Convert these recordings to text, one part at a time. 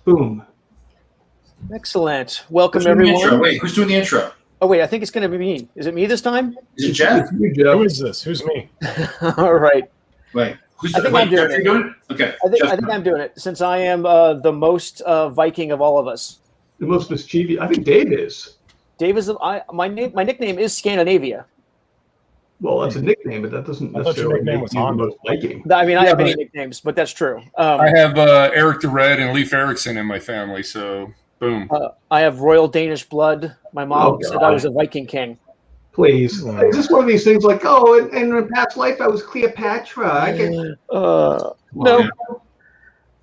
Boom. Excellent. Welcome, everyone. Wait, who's doing the intro? Oh, wait, I think it's going to be me. Is it me this time? Is it Jeff? Who is this? Who's me? All right. Wait, I think I'm doing it. Doing it? Okay. I think I'm doing it since I am the most Viking of all of us. The most mischievous. I think Dave is. Dave is my nickname is Scandinavia. Well, that's a nickname, but that doesn't I thought your necessarily nickname make was you the Hondo. most Viking. I mean, I have many nicknames, but that's true. I have Eric the Red and Leif Erikson in my family, so boom. I have royal Danish blood. My mom said I was a Viking king. Please. It's just one of these things like, and in past life I was Cleopatra. I get no.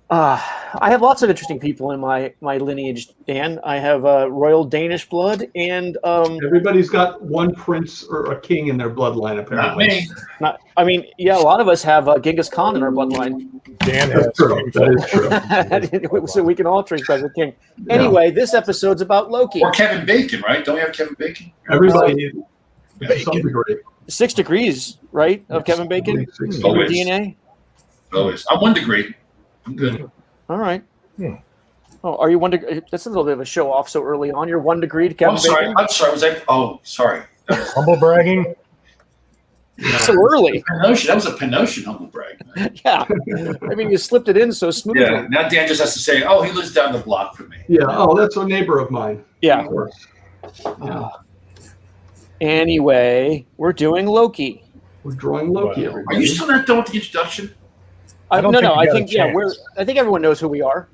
I have lots of interesting people in my lineage, Dan. I have royal Danish blood, and everybody's got one prince or a king in their bloodline, apparently. Not me. A lot of us have Genghis Khan in our bloodline. Dan has That is true. So we can all trace as a king. Anyway, this episode's about Loki. Or Kevin Bacon, right? Don't we have Kevin Bacon? Everybody, to some degree. 6 degrees, right, of Kevin Bacon? Always. DNA? Always. I'm 1 degree. I'm good. All right. Oh, are you 1 degree? That's a little bit of a show off so early on. You're 1 degree to Kevin Bacon? I'm sorry. Was that? Oh, sorry. humble bragging. So early. That was a Panosian humble brag. Yeah. I mean, you slipped it in so smoothly. Yeah. Now Dan just has to say, "Oh, he lives down the block from me." Yeah. Oh, that's a neighbor of mine. Yeah. Of course. Yeah. Anyway, we're doing Loki. We're drawing Loki. Wow. Everybody. Are you still not done with the introduction? I think everyone knows who we are.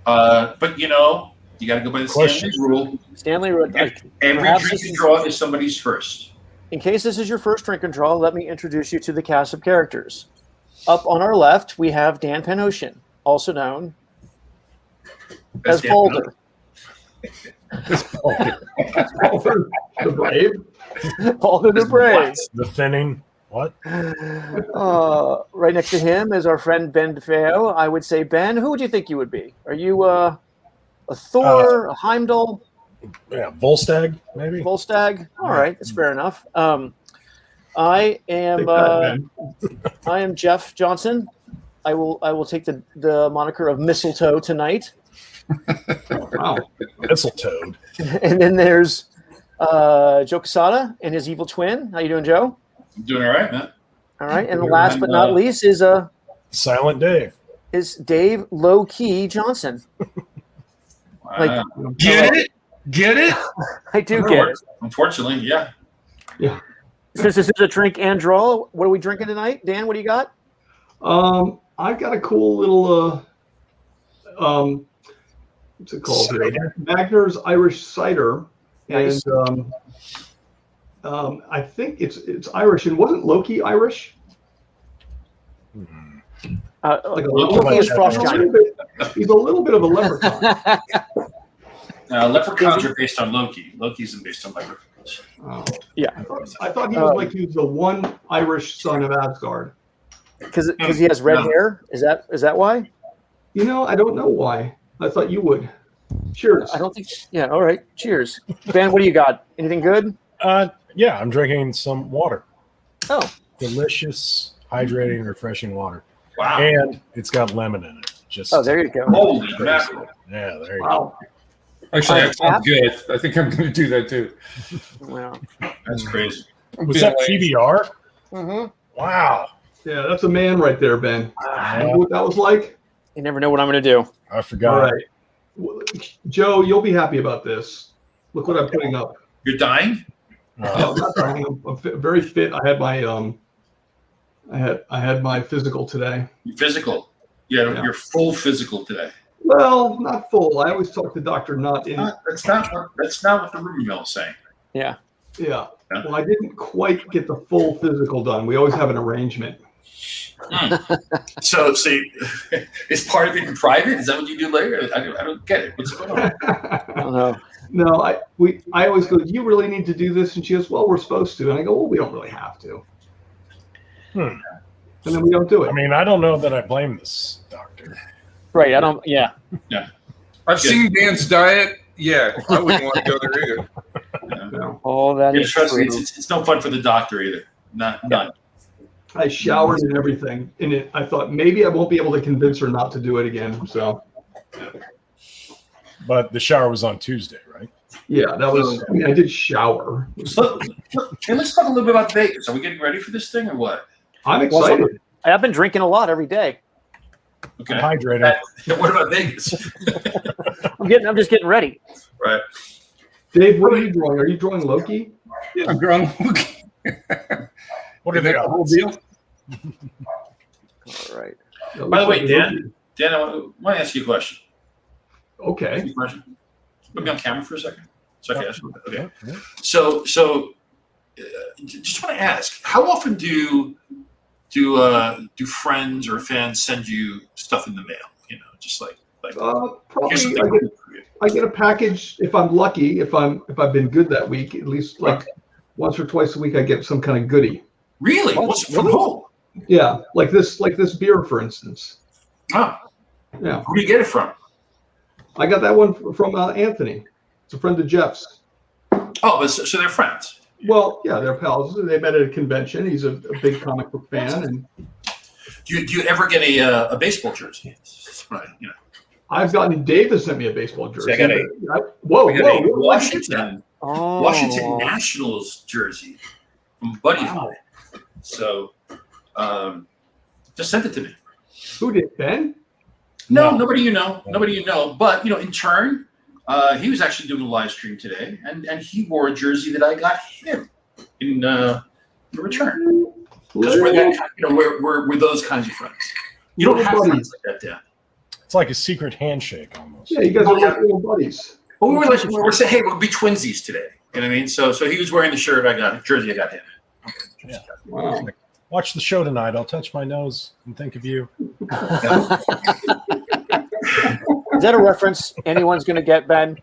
But you got to go by the Stanley rule. Stanley, Every drink you draw is somebody's first. in case this is your first drink and draw, let me introduce you to the cast of characters. Up on our left, we have Dan Panosian, also known as Boulder. Boulder the Brave. Boulder the Brave. The thinning. What? Right next to him is our friend Ben DeFeo. I would say, Ben, who would you think you would be? Are you a Thor, a Heimdall? Yeah, Volstagg, maybe. Volstagg. All right, that's fair enough. I am Jeff Johnson. I will take the moniker of Mistletoe tonight. Wow, Mistletoe. And then there's Joe Quesada and his evil twin. How you doing, Joe? I'm doing all right, man. All right, and last but not least is Silent Dave. Is Dave Low-Key Johnson. Wow. Get it? I do get it. Unfortunately, yeah. Yeah. Since this is a drink and draw, what are we drinking tonight? Dan, what do you got? I've got a cool little what's it called here? Magner's Irish cider. Nice. And I think it's Irish. And wasn't Loki Irish? Loki is frost giant. He's a little bit of a leprechaun. Leprechauns are based on Loki. Loki's based on leprechauns. Oh. Yeah. I thought he was he was the one Irish son of Asgard. Because he has red hair? Is that why? I don't know why. I thought you would. Cheers. I don't think. Yeah. All right. Cheers. Ben, what do you got? Anything good? Yeah, I'm drinking some water. Oh. Delicious, hydrating, refreshing water. Wow. And it's got lemon in it. There you go. Holy mackerel. Yeah, there you Wow. go. Actually, that sounds good. I think I'm going to do that too. Wow. That's crazy. Was that PBR? Mm-hmm. Wow. Yeah, that's a man right there, Ben. You know what that was like? You never know what I'm going to do. I forgot. All right. Joe, you'll be happy about this. Look what I'm putting up. You're dying? I'm not dying. I'm very fit. I had my physical today. You're physical. Yeah, you're full physical today. Well, not full. I always talk to Dr. Nutt. That's not what the rumor mill is saying. Yeah. Yeah. Well, I didn't quite get the full physical done. We always have an arrangement. So, see, is part of it in private? Is that what you do later? I don't get it. What's going on? I don't know. No, I always go, do you really need to do this? And she goes, well, we're supposed to. And I go, well, we don't really have to. And then we don't do it. I mean, I don't know that I blame this doctor. Right. I don't. Yeah. Yeah. I've seen Dan's diet. Yeah, I wouldn't want to go there either. No. Oh, that is Trust me, true. it's no fun for the doctor either. None. I showered and everything. And I thought maybe I won't be able to convince her not to do it again. So But the shower was on Tuesday, right? Yeah, that was. I mean, I did shower. So, hey, let's talk a little bit about Vegas. Are we getting ready for this thing or what? I'm excited. I've been drinking a lot every day. Okay. I'm hydrated. What about Vegas? I'm just getting ready. Right. Dave, what are you drawing? Are you drawing Loki? Yeah, I'm growing. What are the the whole odds? deal? All right. That By the looks way, like Dan, I want to ask you a question. Loki. Okay. Put me on camera for a second. So I can ask you. Okay. Yeah. So, just want to ask, how often do friends or fans send you stuff in the mail? You know, just like Probably here's something I get a package if I'm lucky. If I've been good that week, at least like once or twice a week, I get some kind of goodie. Really? What's from home? Yeah, like this beer, for instance. Oh, Yeah, who do you get it from? I got that one from Anthony. It's a friend of Jeff's. Oh, but so they're friends. Well, yeah, they're pals. They met at a convention. He's a big comic book fan, and Do you ever get a baseball jersey? Right, you know. I've gotten Dave has sent me a baseball jersey. I got whoa, We got a why'd you get that? Washington Nationals jersey from a buddy of mine. So, just sent it to me. Who did, Ben? No, No. nobody you know. But in turn, he was actually doing a live stream today, and he wore a jersey that I got him in return. Because we're those kinds of friends. You don't have friends like that, Dan. It's like a secret handshake almost. Yeah, you guys are like little buddies. But we were saying, hey, we'll be twinsies today. You know what I mean? So he was wearing the shirt I got, jersey I got him. Yeah. Wow. Watch the show tonight. I'll touch my nose and think of you. Is that a reference anyone's going to get, Ben?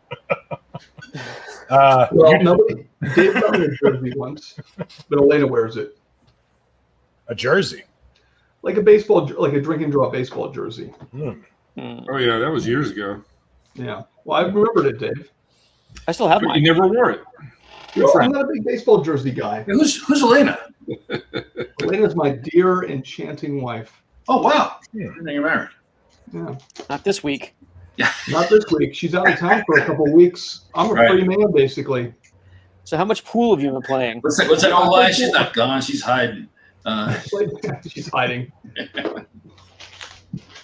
Well, You- nobody. Dave got me a jersey once, but Elena wears it a jersey. like a baseball, like a drink and draw baseball jersey. Oh yeah, that was years ago. Yeah. Well, I remembered it, Dave. I still have But mine. you never wore it. Well, I'm not a big baseball jersey guy. Who's Elena? Elena's my dear, enchanting wife. Oh wow, you're married. Yeah. Not this week. Not this week. She's out of town for a couple of weeks. I'm a free man, basically. So how much pool have you been playing? What's that all lie? She's not gone. She's hiding. She's hiding.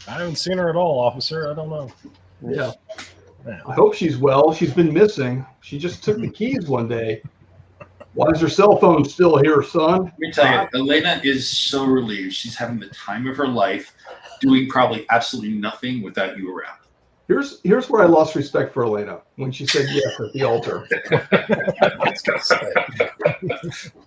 I haven't seen her at all, officer. I don't know. Yeah. Yeah. I hope she's well. She's been missing. She just took the keys one day. Why is her cell phone still here, son? Let me tell you, Elena is so relieved. She's having the time of her life, doing probably absolutely nothing without you around. Here's where I lost respect for Elena when she said yes at the altar.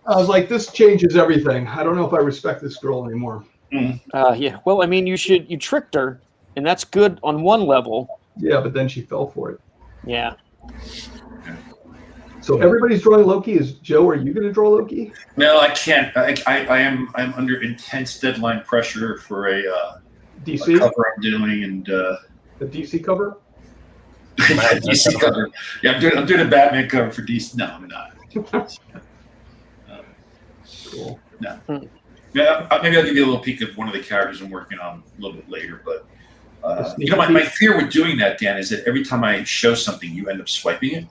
I was like, this changes everything. I don't know if I respect this girl anymore. Yeah. Well, I mean, you tricked her, and that's good on one level. Yeah, but then she fell for it. Yeah. So everybody's drawing Loki. Joe, are you going to draw Loki? No, I can't. I'm under intense deadline pressure for a DC? cover I'm doing, and The DC cover? DC cover. Yeah, I'm doing a Batman cover for DC. No, I'm not. Cool. No. Yeah, maybe I'll give you a little peek of one of the characters I'm working on a little bit later. But my fear with doing that, Dan, is that every time I show something, you end up swiping it.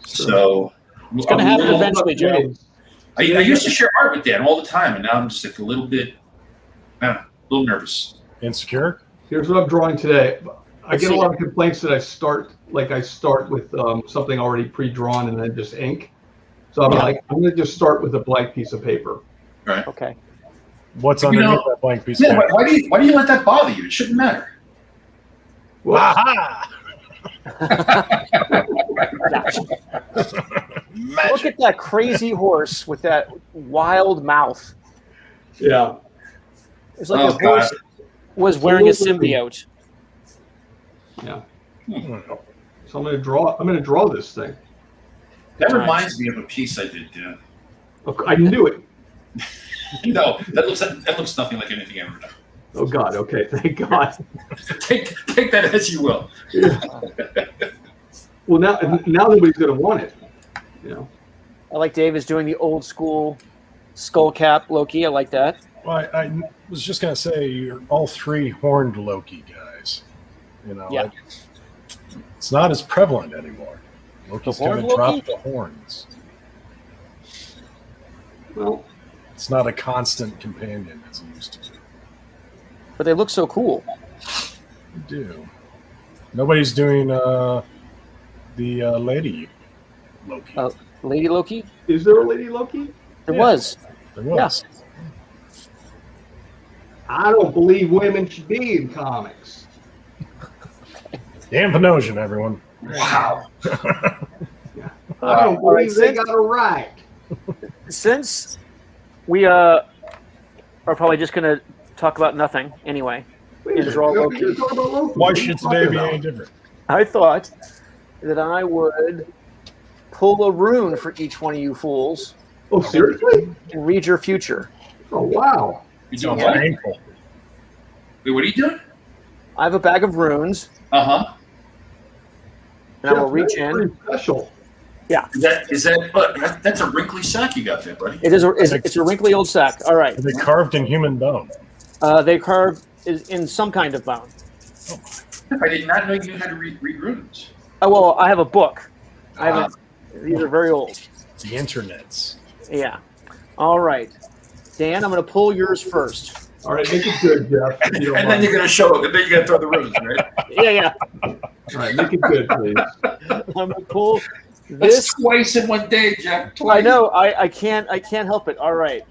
So It's going to happen eventually, Joe. I used to share art with Dan all the time, and now I'm just like a little bit, a little nervous. Insecure? Here's what I'm drawing today. I get a lot of complaints that I start with something already pre-drawn and then just ink. So I'm like, I'm going to just start with a blank piece of paper. Right. Okay. What's underneath that blank piece Yeah, of paper? why do you let that bother you? It shouldn't matter. Well, Aha! Look at that crazy horse with that wild mouth. yeah. It's like a horse was wearing a symbiote. Yeah. So I'm going to draw this thing. That reminds me of a piece I did, Dan. I knew it. No, that looks nothing like anything I've ever done. Oh God. Okay. Thank God. Take that as you will. Yeah. Well, now nobody's going to want it. You know. I like Dave is doing the old school skull cap Loki. I like that. Well, I was just going to say, you're all three horned Loki guys. You know, Yeah. it's not as prevalent anymore. Loki's The horn kind of Loki? dropped the horns. Well, It's not a constant companion as it used to be. But they look so cool. They do. Nobody's doing the lady Loki. Lady Loki? is there a Lady Loki? There Yeah. was. There was. I don't believe women should be in comics. Dan Panosian, everyone. Wow. I don't all right, believe they got a right. Since we are probably just going to talk about nothing anyway, Wait a minute, draw you're Loki. talking about Loki. Why What are you should talking today be about? any different? I thought that I would pull a rune for each one of you fools Oh, seriously? and read your future. Oh, wow. You doing Sounds what? painful. Wait, what are you doing? I have a bag of runes, Uh-huh. and I will Jeff, reach that's in. pretty special. That's a wrinkly sack you got there, buddy. It is it's a wrinkly old sack. All right. Are they carved in human bone? They carve in some kind of bone. I did not know you knew how to read runes. Oh, well, I have a book. I haven't. These are very old. The internets. Yeah. All right. Dan, I'm going to pull yours first. All right, make it good, Jeff. if you don't And then mind. you're gonna show it, and then you're gonna throw the runes, right? Yeah. All right, make it good, please. I'm going to pull That's this. twice in one day, Jack. Twice. I know. I can't help it. All right.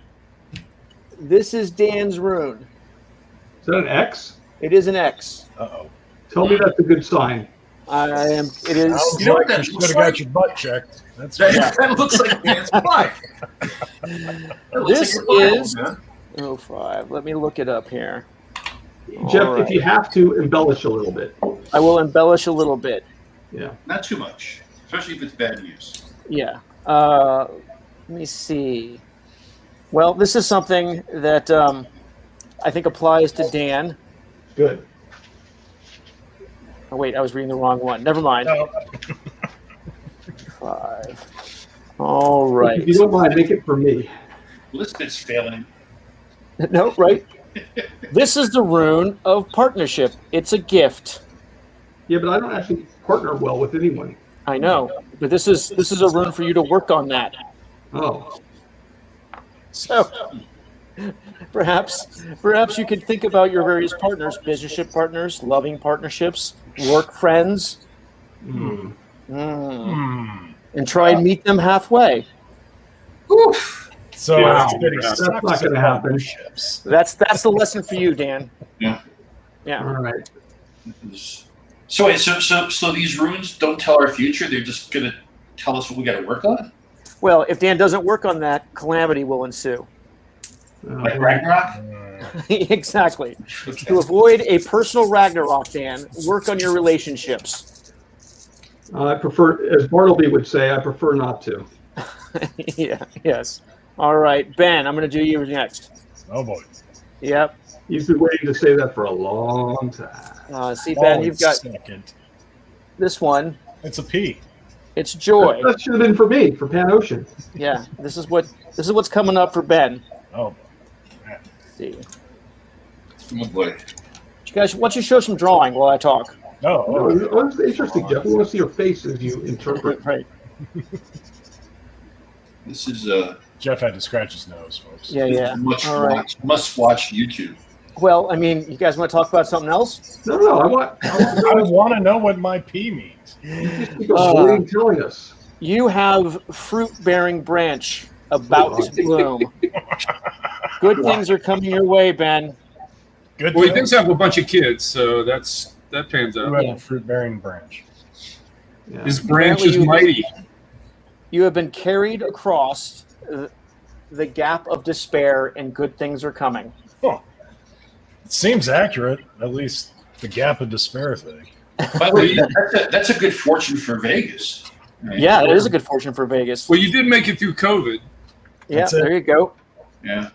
This is Dan's rune. Is that an X? It is an X. Uh-oh. Tell me that's a good sign. It is. Sounds You know what like that you looks should have got like? your butt checked. That's That looks like Dan's butt. That looks This like your Bible, is- man. 05. Let me look it up here. Jeff, All right. if you have to, embellish a little bit. I will embellish a little bit. Yeah. Not too much, especially if it's bad news. Yeah. Let me see. Well, this is something that I think applies to Dan. Good. Oh, wait, I was reading the wrong one. Never mind. No. 5. All right. If you don't mind, make it for me. Lisbon's failing. No, right? This is the rune of partnership. It's a gift. Yeah, but I don't actually partner well with anyone. I know, but this is a rune for you to work on that. Oh. So perhaps you could think about your various partners, business partners, loving partnerships, work friends, Hmm. and try and meet them halfway. Oof. So Yeah. everybody That's sucks not gonna at happen. partnerships. That's the lesson for you, Dan. Yeah. Yeah. All right. So wait, so these runes don't tell our future. They're just gonna tell us what we got to work on, Well, if Dan doesn't work on that, calamity will ensue. like Ragnarok. Exactly. Okay. To avoid a personal Ragnarok, Dan, work on your relationships. I prefer, as Bartleby would say, I prefer not to. Yeah. Yes. All right, Ben. I'm going to do you next. Oh boy. Yep. He's been waiting to say that for a long time. See, Ben, Always you've got second. this one. It's a P. It's joy. That should have been for me, for Panosian. Yeah. This is what's coming up for Ben. Oh. Let's see. Oh boy. You guys, why don't you show some drawing while I talk? No. No, Oh. it's interesting, Jeff. We want to see your face as you interpret. Right. This is Jeff had to scratch his nose, folks. Yeah. All right. must watch YouTube. Well, I mean, you guys want to talk about something else? No, I want I want to know what my P means. keep avoiding telling us. You have fruit-bearing branch about to bloom. Good things are coming your way, Ben. Good. Well, he thing. does have a bunch of kids, so that pans Who out. had Yeah. a fruit-bearing branch? Yeah. His branch is Apparently you- mighty. You have been carried across the gap of despair, and good things are coming. Huh. It seems accurate, at least the gap of despair thing. By the way, that's a good fortune for Vegas. Right? Yeah, it is a good fortune for Vegas. Well, you did make it through COVID. Yeah, That's it. there you go. Yeah.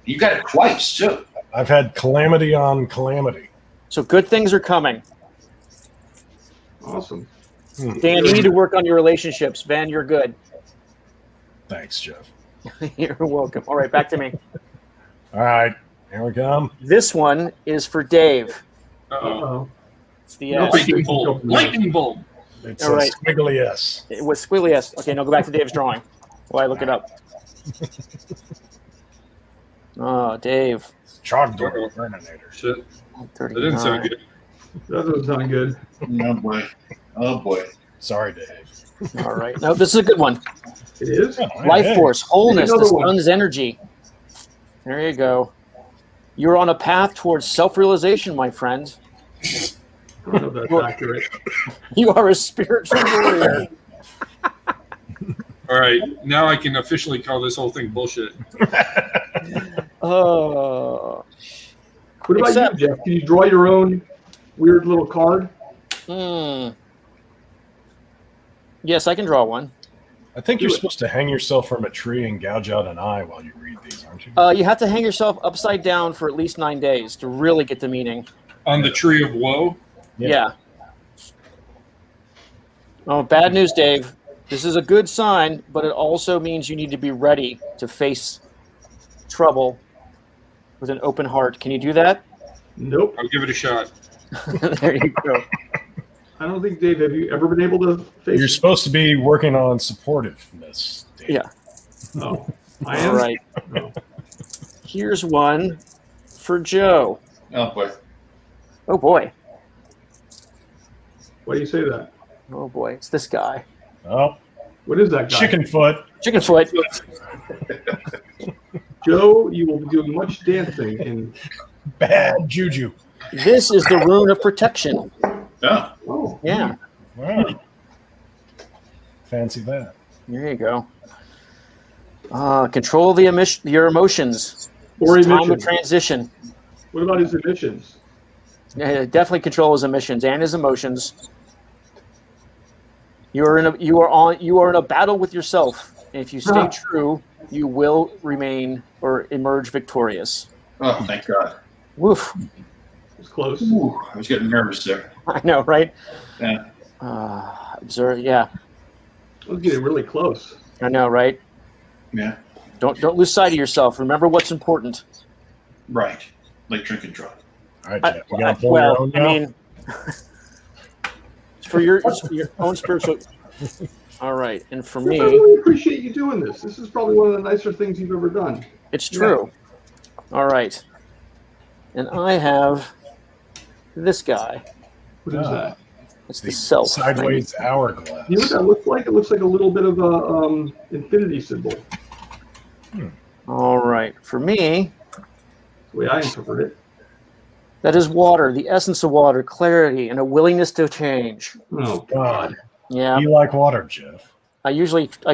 You got it twice too. I've had calamity on calamity. So good things are coming. Awesome. Dan, you need to work on your relationships. Ben, you're good. Thanks, Jeff. You're welcome. All right, back to me. All right, here we come. This one is for Dave. Uh-oh. Uh-oh. It's the S. Lightning bolt. Lightning bolt. It's All a right. squiggly S. It was squiggly S. Okay, now go back to Dave's drawing while I look it up. Oh, Dave. Chalkboard Burninator. Shit. That 39. didn't sound good. That doesn't sound good. Oh boy. Oh boy. Sorry, Dave. All right. No, this is a good one. It is? Oh, Life hey. force, wholeness, Another the one. sun's energy. There you go. You're on a path towards self-realization, my friend. I don't know if that's accurate. You are a spiritual warrior. All right, now I can officially call this whole thing bullshit. Oh. What about Except- you, Jeff? Can you draw your own weird little card? Yes, I can draw one. I think you're supposed to hang yourself from a tree and gouge out an eye while you read these, aren't you? You have to hang yourself upside down for at least 9 days to really get the meaning. On the tree of woe. Yeah. Oh, bad news, Dave. This is a good sign, but it also means you need to be ready to face trouble with an open heart. Can you do that? Nope. I'll give it a shot. There you go. I don't think, Dave, have you ever been able to face You're supposed to be working on supportiveness, Dave. Yeah. Oh, I am? All right. No. Here's one for Joe. Oh boy. Oh, boy. Why do you say that? Oh, boy. It's this guy. Oh, What is that guy? chicken foot. Chicken foot. Joe, you will be doing much dancing in. Bad juju. This is the rune of protection. Oh. Oh, Yeah. Wow. Fancy that. There you go. Control your emotions. or It's time of emissions. transition. What about his emissions? Yeah, definitely control his emissions and his emotions. You are in a battle with yourself. And if you stay true, you will remain or emerge victorious. Oh, thank God. Woof. It's close. Ooh, I was getting nervous there. I know, right? Yeah. Observe. Yeah, I was getting really close. I know, right? Yeah. Don't lose sight of yourself. Remember what's important. Right. Like drink and drive. All right, Jeff. You gotta pull your Well, own I now? mean, for your own spiritual. All right, and for I me, really appreciate you doing this. This is probably one of the nicer things you've ever done. it's true. All right, and I have this guy. What is Ah. that? It's the self. Sideways hourglass. You know what that looks like? It looks like a little bit of a infinity symbol. All right, for me, The way I interpret it. that is water, the essence of water, clarity, and a willingness to change. Oh God. Yeah, You like water, Jeff. I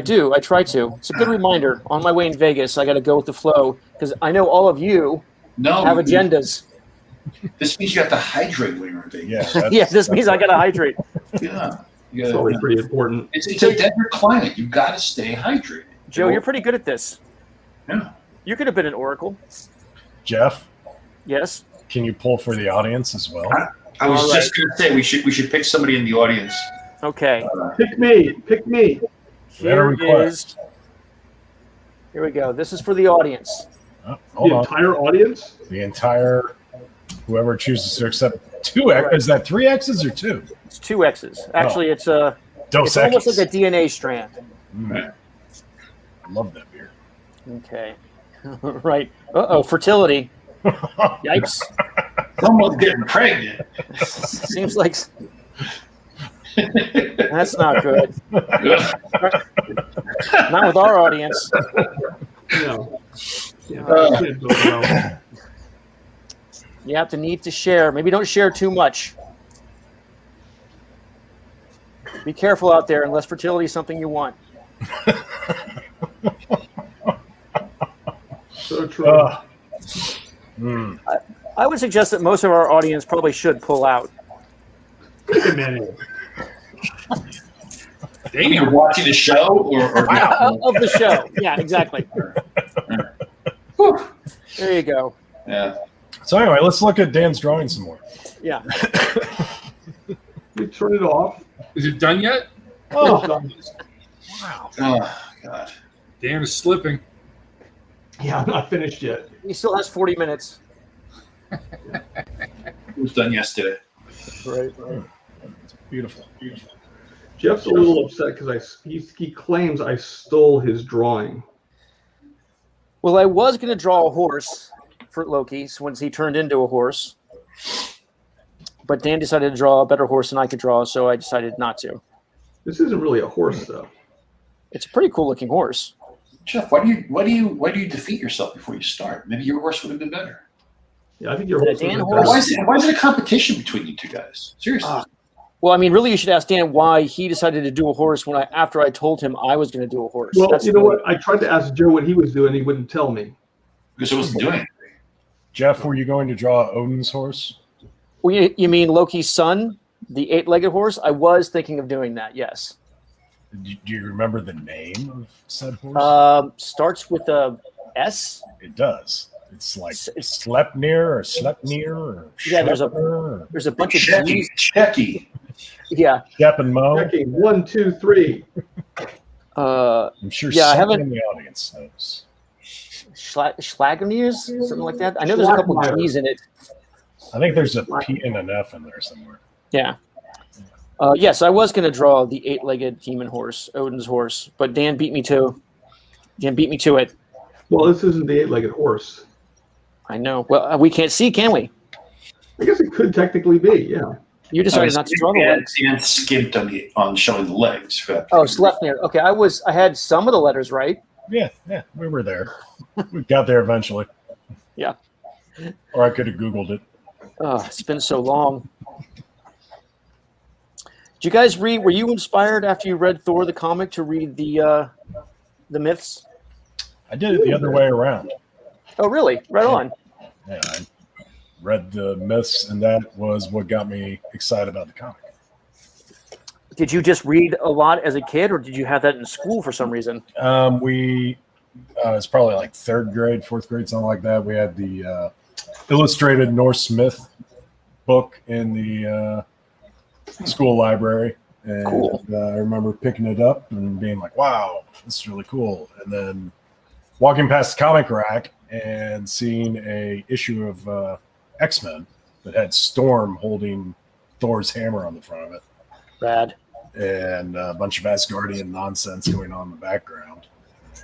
do. I try to. It's a good reminder. On my way in Vegas, I got to go with the flow because I know all of you No. have agendas. This means you have to hydrate when you're in Vegas. Yeah. that's- Yeah, this means I got to hydrate. Yeah. You It's gotta- always pretty important. it's a desert climate. You got to stay hydrated. Joe, you're pretty good at this. Yeah. You could have been an oracle. Jeff, Yes. can you pull for the audience as well? I was All just going to say we should pick somebody in the audience. Okay. Pick me. Pick me. Better request. Here we go. This is for the audience. Oh, hold The on. entire audience? The entire, whoever chooses to accept 2X. Is that 3 X's or 2? It's 2 X's. Actually, it's Dos it's almost X's. like a DNA strand. I love that beer. Okay. Right. Uh-oh, fertility. Yikes. Someone's getting pregnant. Seems like that's not good. Not with our audience. No. Yeah, I can't go well. You have to need to share. Maybe don't share too much. Be careful out there unless fertility is something you want. So true. I would suggest that most of our audience probably should pull out. Wait a minute. You're watching the show or Of the show. Yeah, exactly. There you go. Yeah. So anyway, let's look at Dan's drawing some more. Yeah. You turn it off. Is it done yet? Oh, Wow. Oh God. Dan is slipping. yeah, I'm not finished yet. He still has 40 minutes. It was done yesterday. Right. It's beautiful. Jeff's a little upset because he claims I stole his drawing. Well, I was going to draw a horse for Loki once he turned into a horse, but Dan decided to draw a better horse than I could draw, so I decided not to. This isn't really a horse, though. It's a pretty cool looking horse. Jeff, why do you defeat yourself before you start? Maybe your horse would have been better. Yeah, I think your Is it horse. a Dan would horse? have Why is it a competition between you two guys? Seriously. Well, I mean, really, you should ask Dan why he decided to do a horse after I told him I was going to do a horse. Well, That's you know what? I tried to ask Joe what he was doing. He wouldn't tell me. Because it wasn't doing anything. Jeff, were you going to draw Odin's horse? Well, you mean Loki's son, the 8-legged horse? I was thinking of doing that, yes. Do you remember the name of said horse? Starts with a S. It does. It's like Sleipnir or Sleipnir or Yeah, there's a bunch of G's. Checky. Yeah. Shep and Mo. Checking 1, 2, 3. I'm sure Yeah, I someone haven't- in the audience knows. Schlageniers, something like that. I know there's a couple of G's in it. I think there's a P and an F in there somewhere. Yeah. Yes, I was going to draw the 8-legged demon horse, Odin's horse, but Dan beat me to it. Well, this isn't the 8-legged horse. I know. Well, we can't see, can we? I guess it could technically be, yeah. You decided not to draw the legs. Dan skimped on showing the legs. For that. Oh, Sleipnir. Okay, I had some of the letters right. Yeah, we were there. We got there eventually. Yeah. Or I could have Googled it. Oh, it's been so long. Did you guys read? Were you inspired after you read Thor the comic to read the myths? I did it the other way around. Oh, really? Right on. Yeah, I read the myths, and that was what got me excited about the comic. Did you just read a lot as a kid, or did you have that in school for some reason? It's probably like 3rd grade, 4th grade, something like that. We had the illustrated Norse myth book in the school library. And Cool. I remember picking it up and being like, wow, this is really cool. And then walking past the comic rack and seeing a issue of X-Men that had Storm holding Thor's hammer on the front of it. Rad. And a bunch of Asgardian nonsense going on in the background. And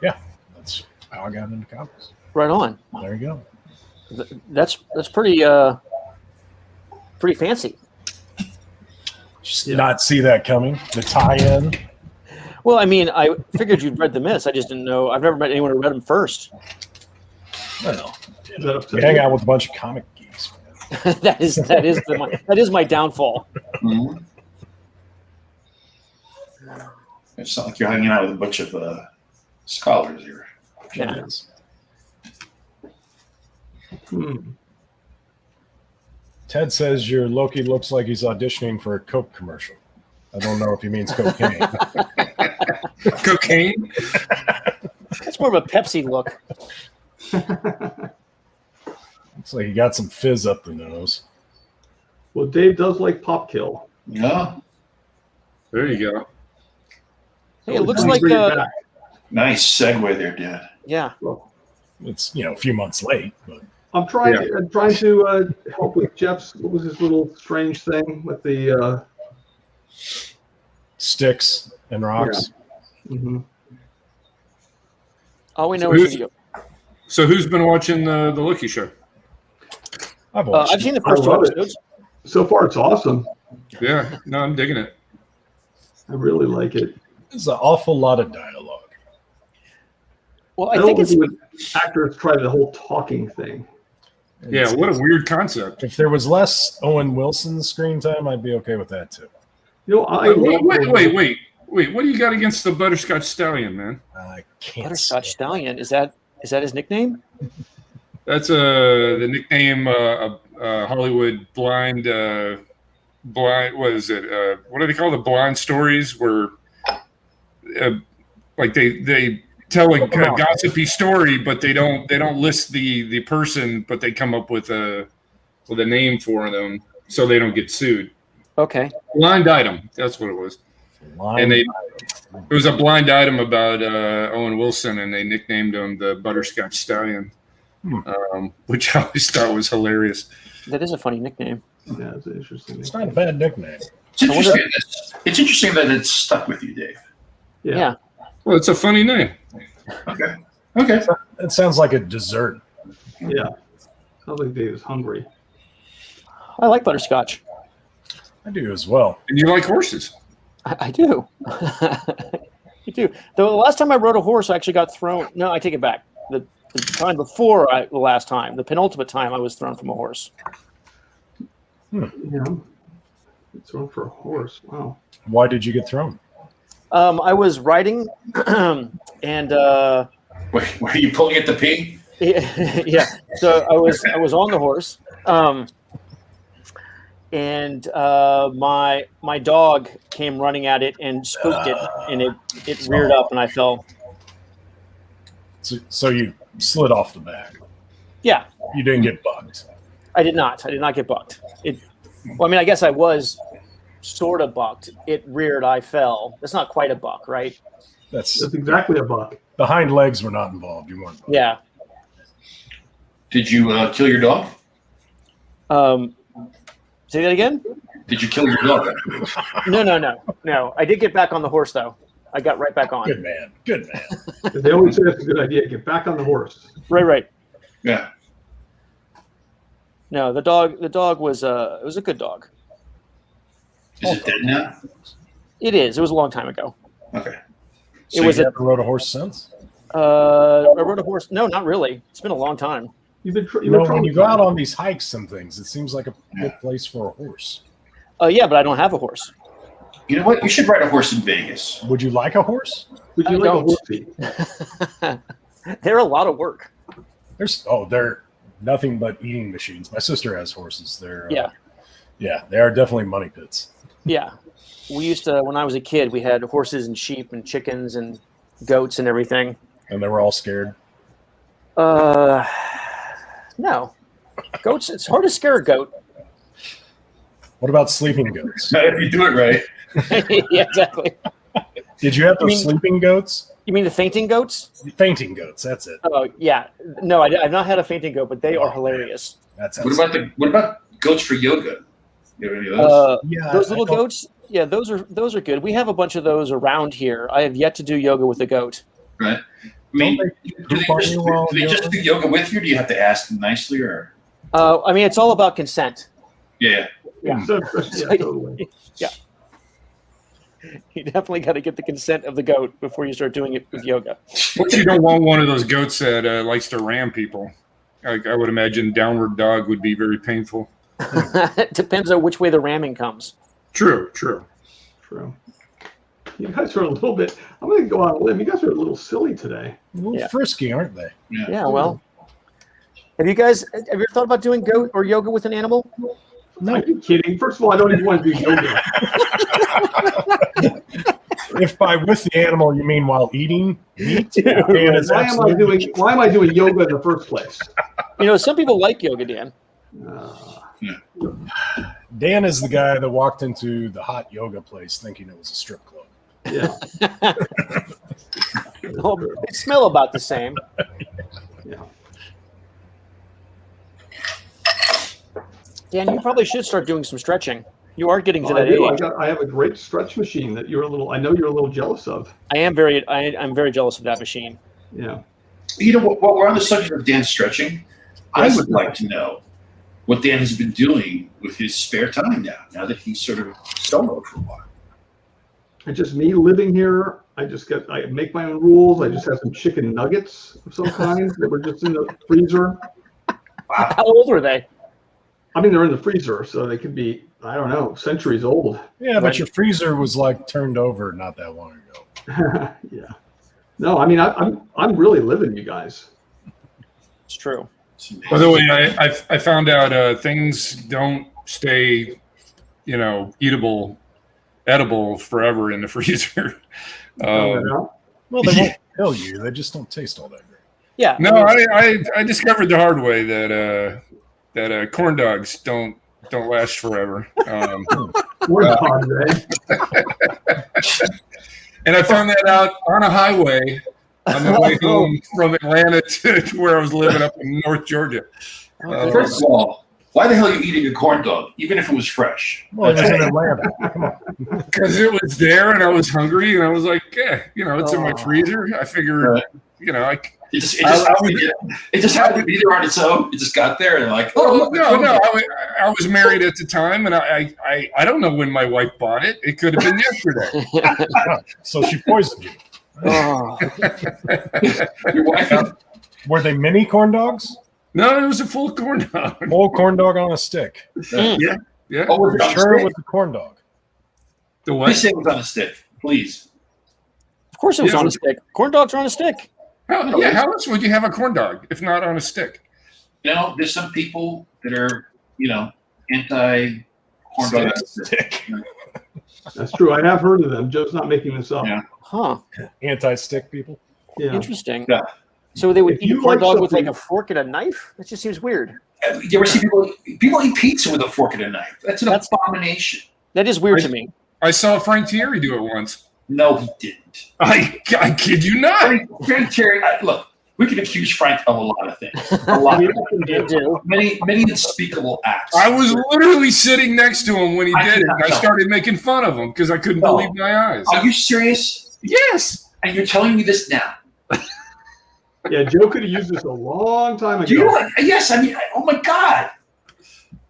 yeah, that's how I got into comics. Right on. There you go. That's pretty fancy. Just not see that coming. The tie-in. Well, I mean, I figured you'd read the myths. I just didn't know. I've never met anyone who read them first. Well, Is that up to we hang out with a bunch of comic geeks. Man. that is my downfall. Mhm. It's not like you're hanging out with a bunch of scholars here. Yeah. Ted says your Loki looks like he's auditioning for a Coke commercial. I don't know if he means cocaine. Cocaine? That's more of a Pepsi look. Looks like he got some fizz up the nose. Well, Dave does like Pop Kill. Yeah. There you go. Hey, it looks Please like bring it back. Nice segue there, Dan. yeah. It's a few months late, but I'm trying to help with Jeff's. What was his little strange thing with the? sticks and rocks. Mhm. All we know So is video. So who's been watching the Loki show? I've watched. I've seen the I first two love it. episodes. So far, it's awesome. Yeah, no, I'm digging it. I really like it. There's an awful lot of dialogue. Well, I I don't think it's when actors try the whole talking thing. Yeah, what a weird concept. If there was less Owen Wilson screen time, I'd be okay with that too. You know, I Wait. What do you got against the Butterscotch Stallion, man? I can't. Butterscotch say. Stallion. Is that his nickname? That's the nickname Hollywood blind. What is it? What do they call the blind stories? Where like they tell a gossipy story, but they don't list the person, but they come up with a name for them so they don't get sued. Okay. Blind item. That's what it was. And it was a blind item about Owen Wilson, and they nicknamed him the Butterscotch Stallion, which I always thought was hilarious. That is a funny nickname. Yeah, it's an interesting. It's not a bad nickname. It's interesting that it's stuck with you, Dave. Yeah. Well, it's a funny name. Okay. Okay. It sounds like a dessert. Yeah. Sounds like Dave is hungry. I like butterscotch. I do as well. And you like horses. I do. I do. Though the last time I rode a horse, I actually got thrown. No, I take it back. The time before the last time, the penultimate time, I was thrown from a horse. Yeah. Thrown for a horse. Wow. Why did you get thrown? I was riding, and Wait, were you pulling at the pee? yeah. So I was on the horse, and my dog came running at it and spooked it, and it reared up, and I fell. So you slid off the back. Yeah. You didn't get bucked. I did not get bucked. Well, I mean, I guess I was sort of bucked. It reared, I fell. That's not quite a buck, right? That's exactly a buck. The hind legs were not involved. You weren't bucked. Yeah. Did you kill your dog? Say that again? Did you kill your dog? No. I did get back on the horse, though. I got right back on. Good man. Good man. They always say it's a good idea. Get back on the horse. Right. Yeah. No, the dog was it was a good dog. Is it dead now? It is. It was a long time ago. Okay. So It was you a- haven't rode a horse since? I rode a horse. No, not really. It's been a long time. You've been. You know, when you go out on these hikes and things, it seems like a good place for a horse. Yeah, but I don't have a horse. You know what? You should ride a horse in Vegas. Would you like a horse? Would you I like a don't. horsey? They're a lot of work. They're nothing but eating machines. My sister has horses. They're Yeah. they are definitely money pits. Yeah. We used to, when I was a kid, we had horses and sheep and chickens and goats and everything. And they were all scared. No. Goats, it's hard to scare a goat. What about sleeping goats? Not if you do it right. Yeah, exactly. Did you have those mean- sleeping goats? You mean the fainting goats? Fainting goats. That's it. Oh, yeah. No, I've not had a fainting goat, but they are hilarious. That's What about goats for yoga? You have any of those? Those little goats, yeah, those are good. We have a bunch of those around here. I have yet to do yoga with a goat. Right. I mean, Don't do they they, poop on just, you while do they just yoga? do yoga with you, or do you have to ask them nicely? Or I mean, it's all about consent. yeah, Yeah. So, yeah, totally. Yeah. You definitely got to get the consent of the goat before you start doing it with yoga. But you don't want one of those goats that likes to ram people. I would imagine downward dog would be very painful. It depends on which way the ramming comes. True. True. You guys are a little bit. I'm going to go on a limb. You guys are a little silly today. A little Yeah. frisky, aren't they? Yeah, well. Have you ever thought about doing goat or yoga with an animal? No. Are you kidding? First of all, I don't even want to do yoga. If by with the animal you mean while eating meat, Dan is Why am I doing yoga in the first place? You know, some people like yoga, Dan. Dan is the guy that walked into the hot yoga place thinking it was a strip club. Yeah. Oh, they smell about the same. Yeah. Dan, you probably should start doing some stretching. You are getting to I that do. age. I have a great stretch machine that I know you're a little jealous of. I'm very jealous of that machine. Yeah. you know what? While we're on the subject of Dan stretching, I would like to know what Dan has been doing with his spare time now that he's sort of soloed for a while. It's just me living here. I make my own rules. I just have some chicken nuggets of some kind that were just in the freezer. Wow. How old were they? I mean, they're in the freezer, so they could be, I don't know, centuries old. Yeah, but your freezer was like turned over not that long ago. Yeah. No, I mean, I'm really living, you guys. It's true. By the way, I found out things don't stay, edible forever in the freezer. Well, they won't kill you. They just don't taste all that great. Yeah. No, I discovered the hard way that corn dogs don't last forever. And I found that out on a highway on the way home from Atlanta to where I was living up in North Georgia. First of all, Why the hell are you eating a corn dog, even if it was fresh? Well, it's in Atlanta. Come on. Because it was there and I was hungry and I was like, it's in my freezer. I figured, It just happened to be there on its own. It just got there and like, no. I was married at the time, and I don't know when my wife bought it. It could have been yesterday. So she poisoned you. Oh. Your wife. Were they mini corn dogs? No, it was a full corn dog. Full corn dog on a stick. Yeah. Oh, was it on a Sure, stick? with the corn dog. The what? Please say it was on a stick, please. Of course it was on a stick. Corn dogs are on a stick. How else would you have a corn dog if not on a stick? There's some people that are, anti corn dog on a stick. That's true. I have heard of them. Joe's not making this up. Yeah. Huh. Anti-stick people. Yeah. Interesting. Yeah. So they would If eat a you corn like dog with something- like a fork and a knife? That just seems weird. You ever see people eat pizza with a fork and a knife? That's an abomination. That is weird to me. I saw Frank Thierry do it once. No, he didn't. I kid you not. Frank Terry, look, we can accuse Frank of a lot of things. A lot. They do. Many unspeakable acts. I was literally sitting next to him when he I did did it. not And I know. started making fun of him because I couldn't No. believe my eyes. Are you serious? Yes. And you're telling me this now? Yeah, Joe could have used this a long time Do you know ago. what? Yes, oh my God.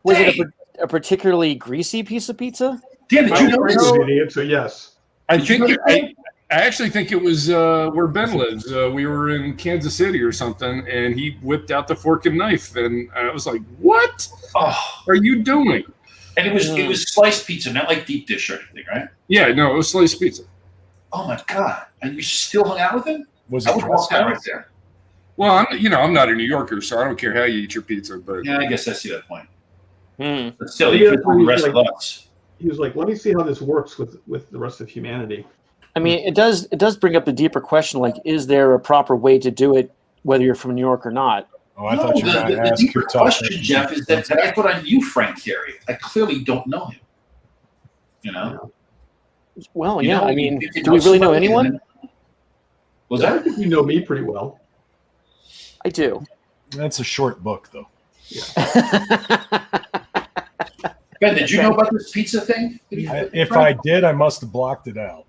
Was it Dang. a particularly greasy piece of pizza? Dan, did you know Frank's this? an idiot, so yes. I Did you think know that? I actually think it was where Ben lives. We were in Kansas City or something, and he whipped out the fork and knife, and I was like, "What Oh, are you doing?" and it was sliced pizza, not like deep dish or anything, right? Yeah, no, it was sliced pizza. Oh my God. And you still hung out with him? Was I it would walk dressed out right out? there. Well, I'm not a New Yorker, so I don't care how you eat your pizza. But Yeah, I guess I see that point. Hmm. But still, Yeah, you can the rest of us. He was like, let me see how this works with the rest of humanity. I mean, it does bring up the deeper question, like, is there a proper way to do it, whether you're from New York or not? Oh, I thought you were going to the ask deeper your top question, question. Jeff, is that I put on you, Frank Thierry. I clearly don't know him. You know? Well, You yeah. know, I mean, if you do we really know somebody, anyone? then- Was I that? think you know me pretty well. I do. That's a short book, though. Ben, did you know about this pizza thing? If I did, I must have blocked it out.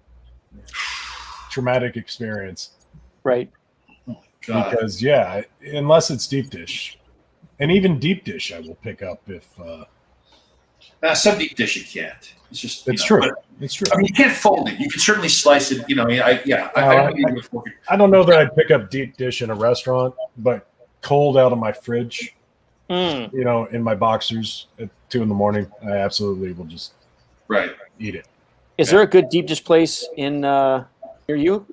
Traumatic experience. Right. God. Because, yeah, unless it's deep dish. And even deep dish I will pick up if Some deep dish you can't. It's just it's true. but, It's true. I mean, you can't fold it. You can certainly slice it. I mean, I don't need to fork it. I don't know that I'd pick up deep dish in a restaurant, but cold out of my fridge, Mm. in my boxers at 2 a.m, I absolutely will just Right. eat it. Is there a good deep dish place in near you?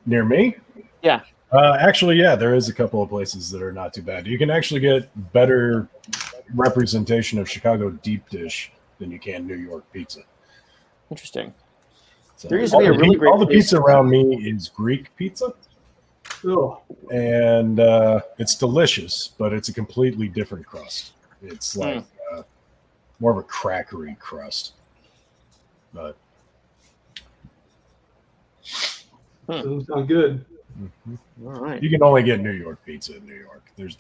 Near me? Yeah. Actually, yeah, there is a couple of places that are not too bad. You can actually get better representation of Chicago deep dish than you can New York pizza. Interesting. So, There used to be a really great all the place- pizza around me is Greek pizza, Oh, and it's delicious, but it's a completely different crust. It's like more of a crackery crust. But doesn't sound good. All right. you can only get New York pizza in New York. There's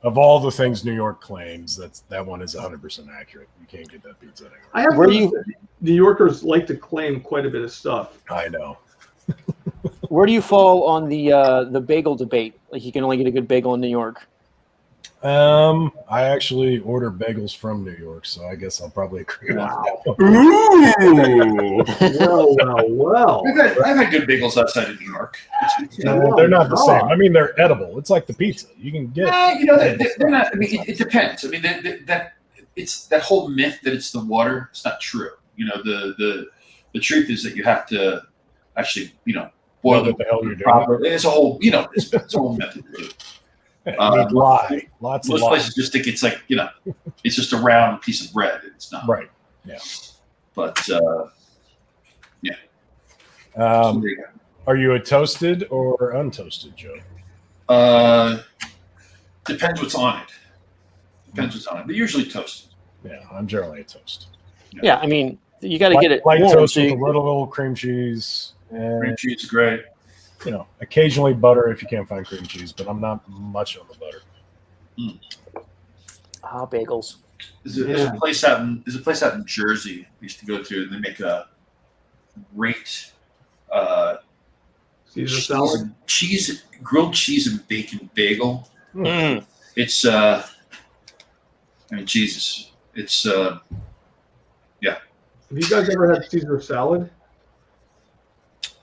of all the things New York claims, that one is 100% accurate. You can't get that pizza anywhere. I have Where noticed that New Yorkers like to claim quite a bit of stuff. I know. Where do you fall on the bagel debate? Like, you can only get a good bagel in New York. I actually order bagels from New York, so I guess I'll probably agree Wow. with that. ooh, Well. I've had good bagels outside of New York. They're not the same. I mean, they're edible. It's like the pizza. You can get. They're not. I mean, it depends. I mean, that it's that whole myth that it's the water. It's not true. The truth is that you have to actually, boil What the hell you're doing? proper. It's a whole, it's a whole method to do it. You need lie. Lots of Most lies. places just think it's like, it's just a round piece of bread. It's not. Right. Yeah. But there you go. Are you a toasted or untoasted, Joe? Depends what's on it. But usually toasted. Yeah, I'm generally a toast. Yeah, I mean, you got to get it Light warm. toast So with you, a little cream cheese, Cream and cheese is great. occasionally butter if you can't find cream cheese. But I'm not much on the butter. Bagels. There's a place out in Jersey we used to go to, and they make a great Caesar salad. grilled cheese and bacon bagel. Mm. It's Jesus. It's Have you guys ever had Caesar salad?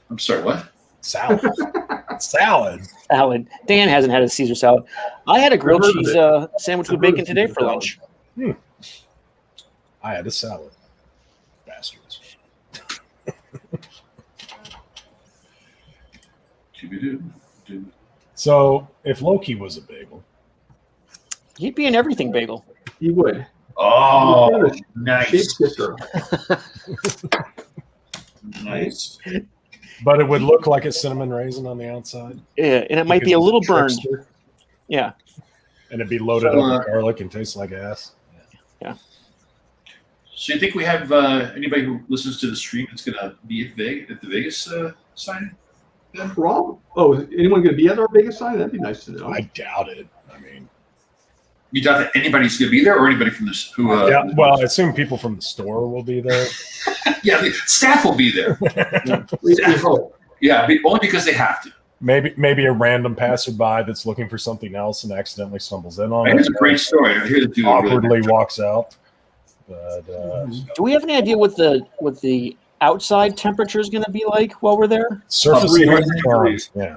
I'm sorry, what? Salad. Salad. Salad. Dan hasn't had a Caesar salad. I had a grilled I've heard cheese of sandwich I've with heard bacon of today Caesar for salad. lunch. I had a salad. Bastards. So, if Loki was a bagel, He'd be an everything bagel. He would. Oh, nice. Shapeshifter. Nice. but it would look like a cinnamon raisin on the outside. Yeah, and it might be Because a little it's a burned. trickster, Yeah. and it'd be loaded So, up with garlic and taste like ass. So you think we have anybody who listens to the stream that's going to be at the Vegas signing? Oh, is anyone going to be at our Vegas sign? That'd be nice to know. I doubt it. I mean, You doubt that anybody's going to be there, or anybody from this who? yeah. Well, I assume people from the store will be there. Yeah, the staff will be there. We hope. Yeah, only because they have to. Maybe a random passerby that's looking for something else and accidentally stumbles in on And it. it's a great story. I hear the dude Awkwardly walks out. But Do we have any idea what the outside temperature is going to be like while we're there? surface 300 heat degrees. Yeah.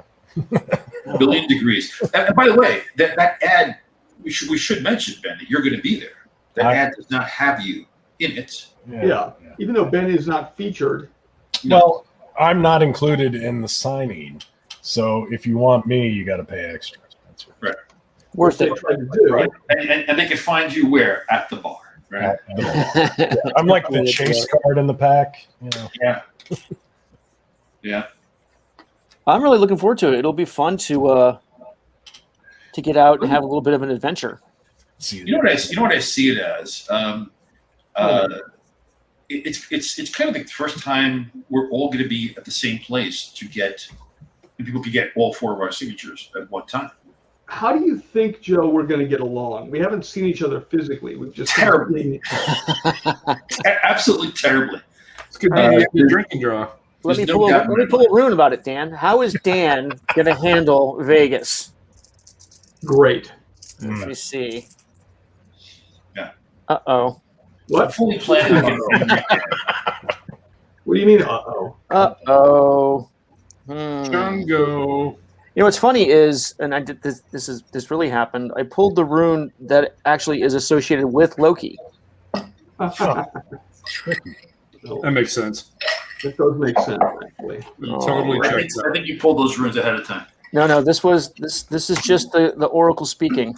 billion degrees. And by the way, that ad we should mention, Ben, that you're going to be there. That ad does not have you in it. Yeah. Even though Ben is not featured. Well, I'm not included in the signing, so if you want me, you got to pay extra. That's Right. Worth They it. tried to do. Right. And they can find you where? At the bar. Right. I'm like the chase card in the pack. You know. Yeah. Yeah. I'm really looking forward to it. It'll be fun to get out and have a little bit of an adventure. You know what I see it as? It's kind of the first time we're all going to be at the same place and people can get all four of our signatures at one time. How do you think, Joe, we're going to get along? We haven't seen each other physically. We've just Terribly. Absolutely terribly. It's good to be a drinking draw. Let me There's no doubt pull a Rune about it, Dan. How is Dan going to handle Vegas? Great. Let me see. Yeah. Uh-oh. What? Fully planning on getting What do you mean? Uh-oh. Uh-oh. Django. You know what's funny is, and I did this really happened. I pulled the rune that actually is associated with Loki. That makes sense. That does make sense, actually. It totally I checks think out. you pulled those runes ahead of time. No, this is just the Oracle speaking.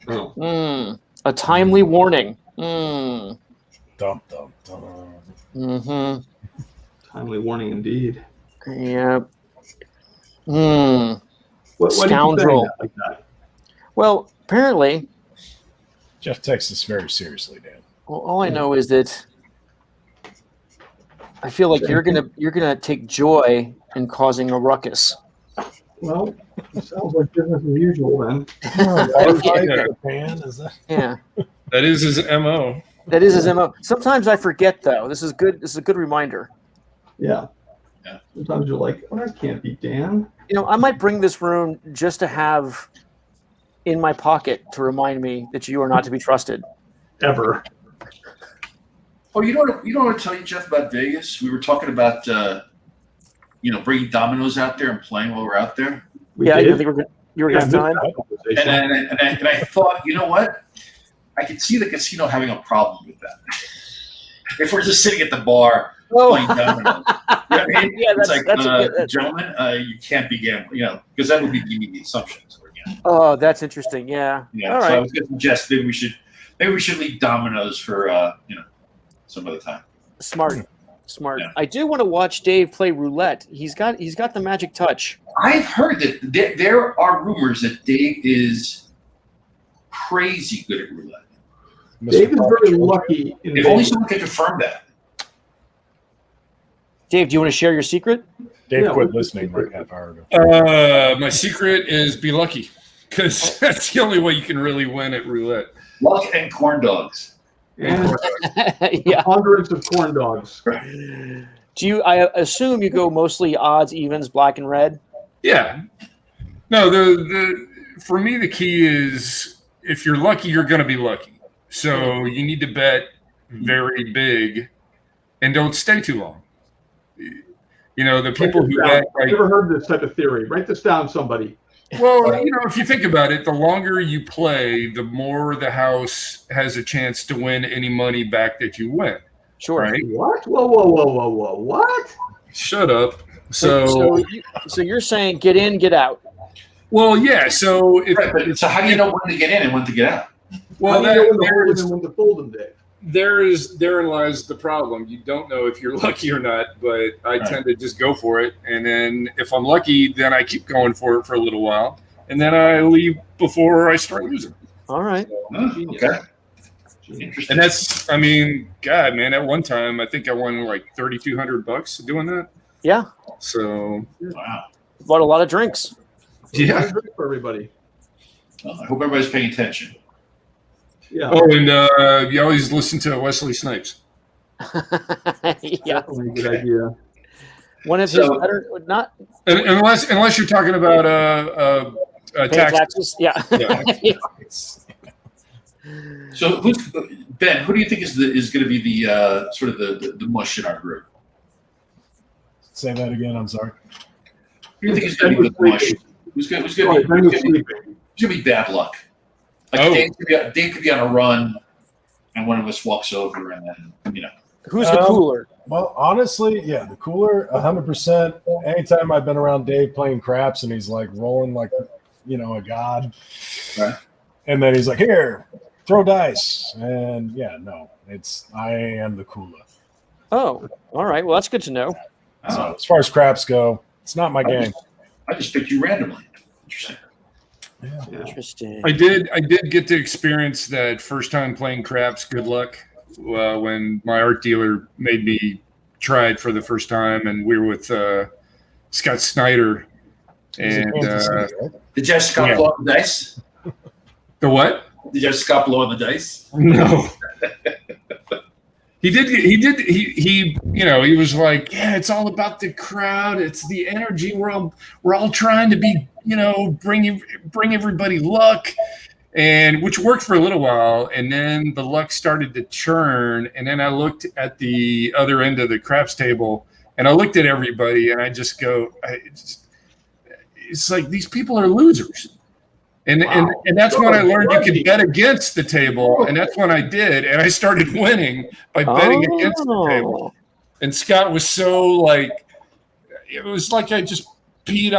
Oh. A timely warning. Mm. Dum, dum, dum. Mm-hmm. Timely warning indeed. Yeah. Hmm. What Scoundrel. Like that? Well, apparently, Jeff takes this very seriously, Dan. well, all I know is that I feel like you're gonna take joy in causing a ruckus. Well, it sounds like business as usual then. Is that? Yeah. That is his MO. That is his MO. Sometimes I forget though. This is good. This is a good reminder. Yeah. Yeah. Sometimes you're like, oh, that can't be Dan. You know, I might bring this rune just to have in my pocket to remind me that you are not to be trusted. Ever. Oh, you know what I tell you, Jeff, about Vegas? We were talking about bringing dominoes out there and playing while we're out there. We Yeah, did. I think you were gonna have time. And I thought, you know what? I could see the casino having a problem with that. If we're just sitting at the bar playing dominoes. You know what I mean? Yeah, it's like, that's gentlemen, you can't be gambling, because that would be giving the assumptions. Oh, that's interesting. Yeah. Yeah. All So right. I was going to suggest maybe we should leave dominoes for some other time. Smart. Yeah. I do want to watch Dave play roulette. He's got the magic touch. I've heard that there are rumors that Dave is crazy good at roulette. Dave is very lucky in If only Vegas. someone could confirm that. Dave, do you want to share your secret? Dave Yeah, quit what's the listening secret? like half hour ago. My secret is be lucky, because that's the only way you can really win at roulette. Luck and corn dogs. And Yeah. hundreds of corn dogs. Do you? I assume you go mostly odds, evens, black and red. Yeah. No, the for me the key is if you're lucky, you're going to be lucky. So you need to bet very big and don't stay too long. You know, the people who bet. I've never heard this type of theory. Write this down, somebody. Well, you know, if you think about it, the longer you play, the more the house has a chance to win any money back that you win. Sure. Right? What? Whoa! What? Shut up. So you're saying get in, get out. well, yeah. So if Right, but so how do you know when to get in and when to get out? well, How do you know when to there hold is them and when to fold them, Dave? therein lies the problem. You don't know if you're lucky or not, but I tend to just go for it, and then if I'm lucky, then I keep going for it for a little while, and then I leave before I start losing. All right. Okay. Interesting. And that's, I mean, God, man, at one time I think I won like $3,200 doing that. Yeah. So Wow. Bought a lot of drinks. yeah. For everybody. Well, I hope everybody's paying attention. Yeah. Oh, and you always listen to Wesley Snipes. Yeah. Definitely a good idea. One of his So- better, not Unless you're talking about paying tax. taxes. Yeah. Yeah. So Ben? Who do you think is going to be the sort of the mush in our group? Say that again. I'm sorry. Who do you think is going to be the mush? Who's going to be bad luck? Like Oh. Dave could be on a run, and one of us walks over, and then Who's the cooler? Well, honestly, yeah, the cooler, 100%. Anytime I've been around Dave playing craps and he's like rolling like, a god. Right. And then he's like, here, throw dice. And yeah, no, I am the cooler. Oh, all right. Well, that's good to know. So as far as craps go, it's not my game. I just picked you randomly. Interesting. Yeah. Interesting. I did get to experience that first time playing craps. Good luck. When my art dealer made me try it for the first time, and we were with Scott Snyder. And Did you have Scott blow on the dice? the what? Did you have Scott blow on the dice? No. He was like, yeah, it's all about the crowd. It's the energy. We're all trying to be, bring everybody luck. And which worked for a little while, and then the luck started to churn. And then I looked at the other end of the craps table, and I looked at everybody, and I just go, it's like these people are losers. And that's when I learned you could bet against the table, and that's when I did, and I started winning by betting against the table. And Scott was so like, it was like I just peed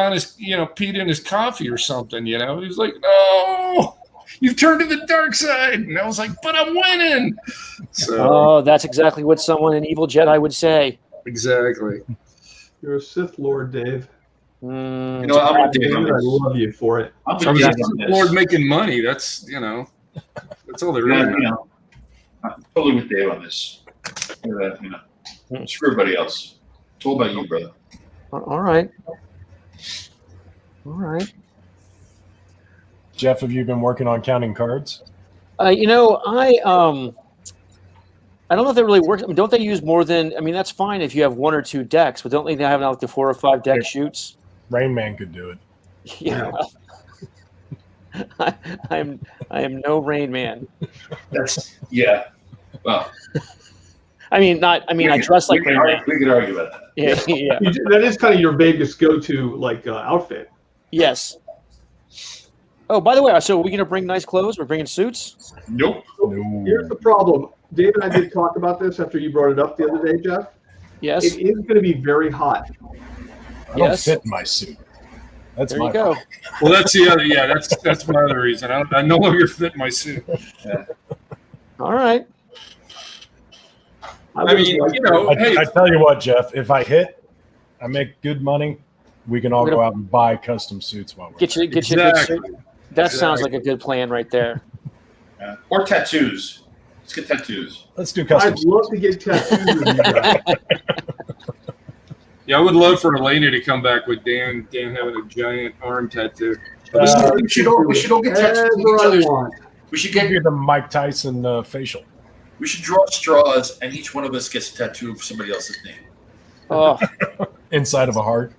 in his coffee or something. He was like, no. You've turned to the dark side. And I was like, but I'm winning. So, that's exactly what someone an evil Jedi would say. Exactly. You're a Sith Lord, Dave. I'm with Dave on I this. love you for it. I'm I with was Dave a on this. Lord making money. That's, that's all there Yeah, is. I'm totally with Dave on this. Screw everybody else. It's all about you, brother. All right. All right. Jeff, have you been working on counting cards? I don't know if that really works. I mean, don't they use more than? I mean, that's fine if you have one or two decks, but don't they have like the 4 or 5 deck shoots? Rain Man could do it. Yeah. I am no Rain Man. Yeah. Well, I dress like Rain Man. we could argue about that. Yeah. Yeah. That is kind of your Vegas go-to outfit. Yes. Oh, by the way, so are we going to bring nice clothes? We're bringing suits? Nope. No. Here's the problem. Dave and I did talk about this after you brought it up the other day, Jeff. Yes. It is going to be very hot. I don't fit in my suit. That's There my you go. problem. Well, that's the other. Yeah, that's my other reason. I no longer fit my suit. All right. I mean, hey, I tell you what, Jeff, if I hit, I make good money. We can all go out and buy custom suits while we're Get you a good Exactly. suit. That sounds like a good plan right there. Yeah. Or tattoos. Let's get tattoos. Let's do custom I'd love to get tattoos with you guys. yeah, I would love for Elena to come back with Dan having a giant arm tattoo. We should all get tattoos with each Whatever I other's. want. We should Give get. you the Mike Tyson facial. We should draw straws, and each one of us gets a tattoo of somebody else's name. Oh, Inside of a heart.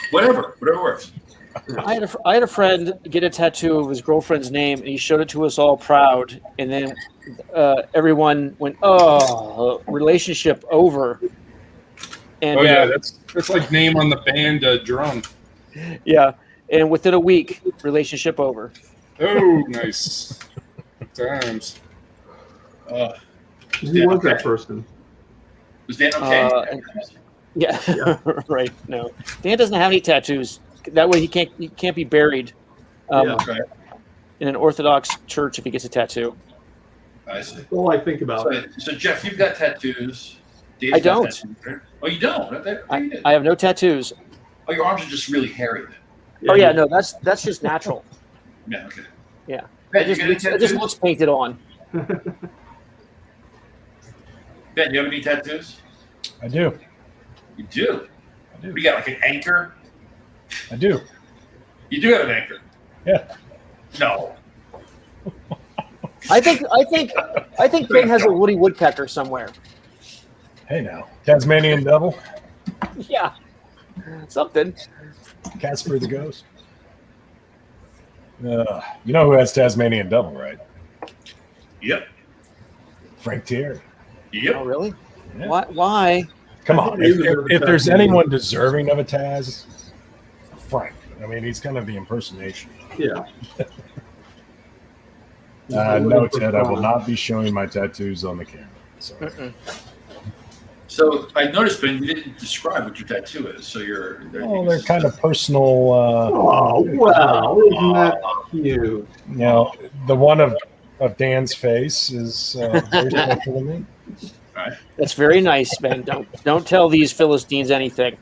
Whatever works. I had a friend get a tattoo of his girlfriend's name, and he showed it to us all proud. And then everyone went, "Oh, relationship over." And Oh yeah, that's like name on the band drum. yeah. And within a week, relationship over. Oh, nice times. Who was that person? Was Dan okay? Yeah, right. No, Dan doesn't have any tattoos. That way, he can't be buried Yeah. Right. in an Orthodox church if he gets a tattoo. I see. That's all I think about. So Jeff, you've got tattoos. Dave's I got don't. tattoos, right? Oh, you don't? I have no tattoos. Oh, your arms are just really hairy. Oh yeah, no, that's just natural. Yeah. Okay. Yeah. Ben, It just looks painted on. Ben, you have any tattoos? I do. You do. I do. You got like an anchor. I do. You do have an anchor. Yeah. No. I think Ben has a Woody Woodpecker somewhere. Hey now. Tasmanian Devil. Yeah, something. Casper the Ghost. You know who has Tasmanian Devil, right? Yep. Frank Thierry. Yep. Oh really? Yeah. Why? Come on. If there's anyone deserving of a Taz, Frank. I mean, he's kind of the impersonation. Yeah. No, Ted, I will not be showing my tattoos on the camera. Sorry. So I noticed, Ben, you didn't describe what your tattoo is. So They're kind of personal. Oh wow! Isn't that cute? You know, the one of Dan's face is very special to me. Right. That's very nice, Ben. Don't tell these Philistines anything.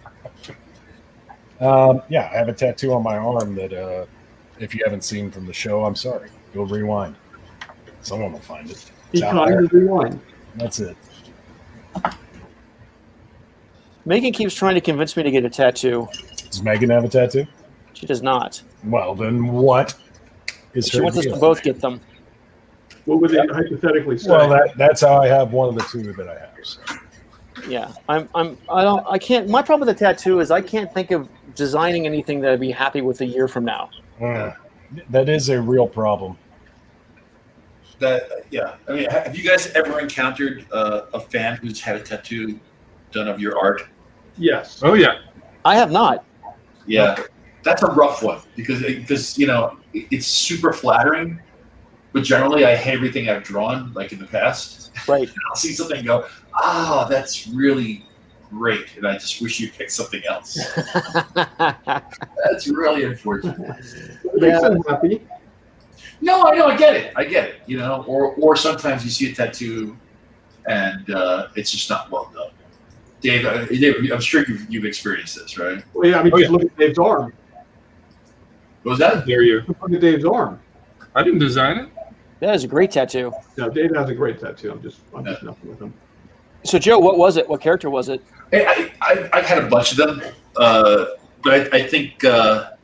Yeah, I have a tattoo on my arm that if you haven't seen from the show, I'm sorry. Go rewind. Someone will find it. He It's out caught there. him every one. That's it. Megan keeps trying to convince me to get a tattoo. Does Megan have a tattoo? She does not. Well, then what is She her wants us deal? to both get them. What would they hypothetically say? Well, that's how I have one of the two that I have. So. Yeah, I can't. My problem with the tattoo is I can't think of designing anything that I'd be happy with a year from now. That is a real problem. Yeah. I mean, have you guys ever encountered a fan who's had a tattoo done of your art? Yes. Oh yeah. I have not. Yeah. That's a rough one because you know it's super flattering, but generally I hate everything I've drawn like in the past. Right. I'll see something and go, that's really great, and I just wish you picked something else. That's really unfortunate. It makes them happy. No, I know, I get it. You know, or sometimes you see a tattoo, and it's just not well done. Dave, I'm sure you've experienced this, right? Well, yeah, I mean, just look at Dave's arm. What was that? Dare you? Look at Dave's arm. I didn't design it. That is a great tattoo. No, Dave has a great tattoo. I'm just messing with him. So, Joe, what was it? What character was it? I've had a bunch of them, but I think the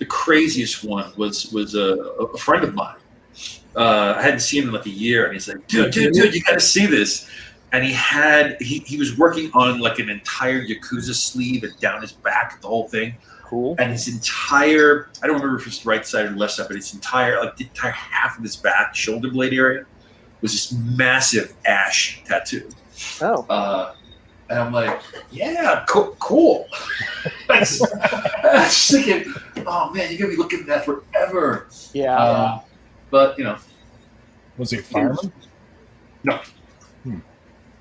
craziest one was a friend of mine. I hadn't seen him in like a year, and he's like, dude, you got to see this. And he was working on like an entire Yakuza sleeve and down his back, the whole thing. Cool. And his entire, I don't remember if it's the right side or the left side, but the entire half of his back, shoulder blade area, was this massive ash tattoo. Oh. And I'm like, yeah, cool. I was thinking, oh man, you're gonna be looking at that forever. Yeah. But you know, Was he a fireman? no,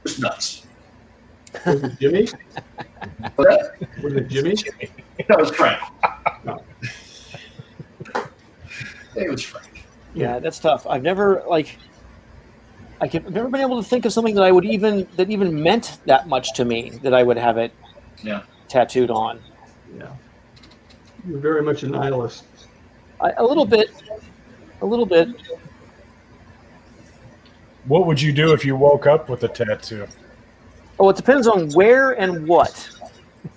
it's nuts. Was it Jimmy? But Was it Jimmy? that was Frank. It was Frank. Yeah, that's tough. I've never I've never been able to think of something that even meant that much to me that I would have it tattooed on. Yeah. You're very much a nihilist. A little bit. What would you do if you woke up with a tattoo? Oh, it depends on where and what.